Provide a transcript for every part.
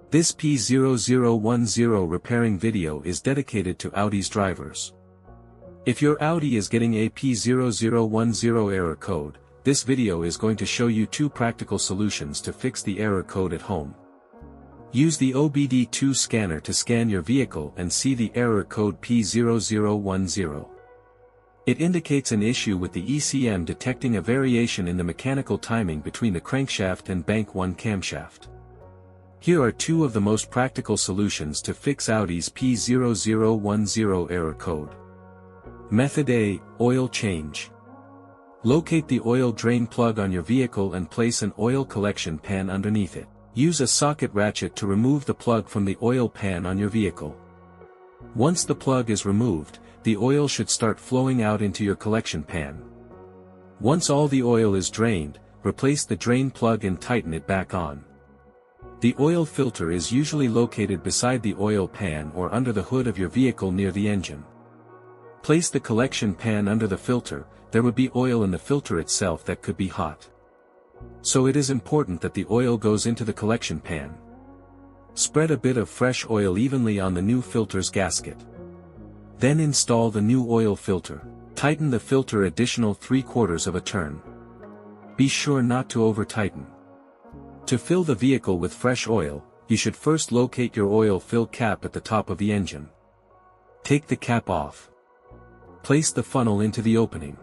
This P0010 repairing video is dedicated to Audi's drivers. If your Audi is getting a P0010 error code, this video is going to show you 2 practical solutions to fix the error code at home. Use the OBD2 scanner to scan your vehicle and see the error code P0010. It indicates an issue with the ECM detecting a variation in the mechanical timing between the crankshaft and bank 1 camshaft. Here are 2 of the most practical solutions to fix Audi's P0010 error code. Method A, oil change. Locate the oil drain plug on your vehicle and place an oil collection pan underneath it. Use a socket ratchet to remove the plug from the oil pan on your vehicle. Once the plug is removed, the oil should start flowing out into your collection pan. Once all the oil is drained, replace the drain plug and tighten it back on. The oil filter is usually located beside the oil pan or under the hood of your vehicle near the engine. Place the collection pan under the filter. There would be oil in the filter itself that could be hot. So it is important that the oil goes into the collection pan. Spread a bit of fresh oil evenly on the new filter's gasket. Then install the new oil filter. Tighten the filter additional 3/4 of a turn. Be sure not to over-tighten. To fill the vehicle with fresh oil, you should first locate your oil fill cap at the top of the engine. Take the cap off. Place the funnel into the opening.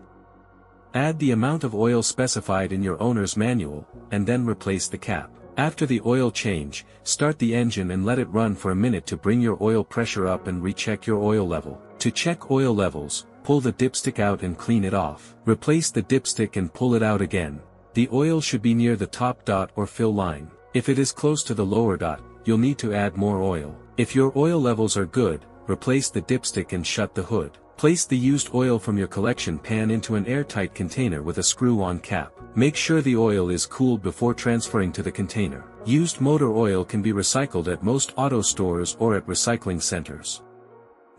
Add the amount of oil specified in your owner's manual, and then replace the cap. After the oil change, start the engine and let it run for a minute to bring your oil pressure up and recheck your oil level. To check oil levels, pull the dipstick out and clean it off. Replace the dipstick and pull it out again. The oil should be near the top dot or fill line. If it is close to the lower dot, you'll need to add more oil. If your oil levels are good, replace the dipstick and shut the hood. Place the used oil from your collection pan into an airtight container with a screw-on cap. Make sure the oil is cooled before transferring to the container. Used motor oil can be recycled at most auto stores or at recycling centers.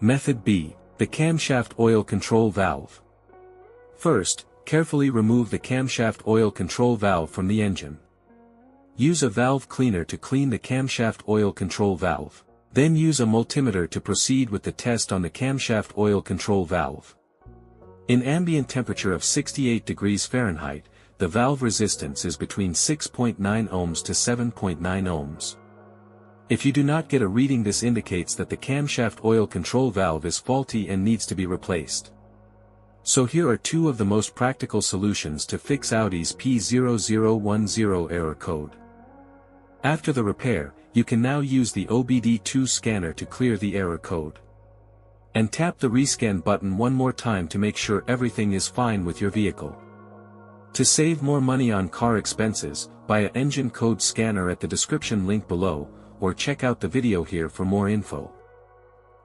Method B, the camshaft oil control valve. First, carefully remove the camshaft oil control valve from the engine. Use a valve cleaner to clean the camshaft oil control valve. Then use a multimeter to proceed with the test on the camshaft oil control valve. In ambient temperature of 68 degrees Fahrenheit, the valve resistance is between 6.9 ohms to 7.9 ohms. If you do not get a reading, this indicates that the camshaft oil control valve is faulty and needs to be replaced. So here are 2 of the most practical solutions to fix Audi's P0010 error code. After the repair, you can now use the OBD2 scanner to clear the error code. And tap the rescan button one more time to make sure everything is fine with your vehicle. To save more money on car expenses, buy an engine code scanner at the description link below, or check out the video here for more info.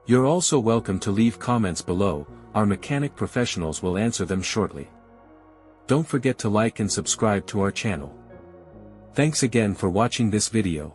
You're also welcome to leave comments below. Our mechanic professionals will answer them shortly. Don't forget to like and subscribe to our channel. Thanks again for watching this video.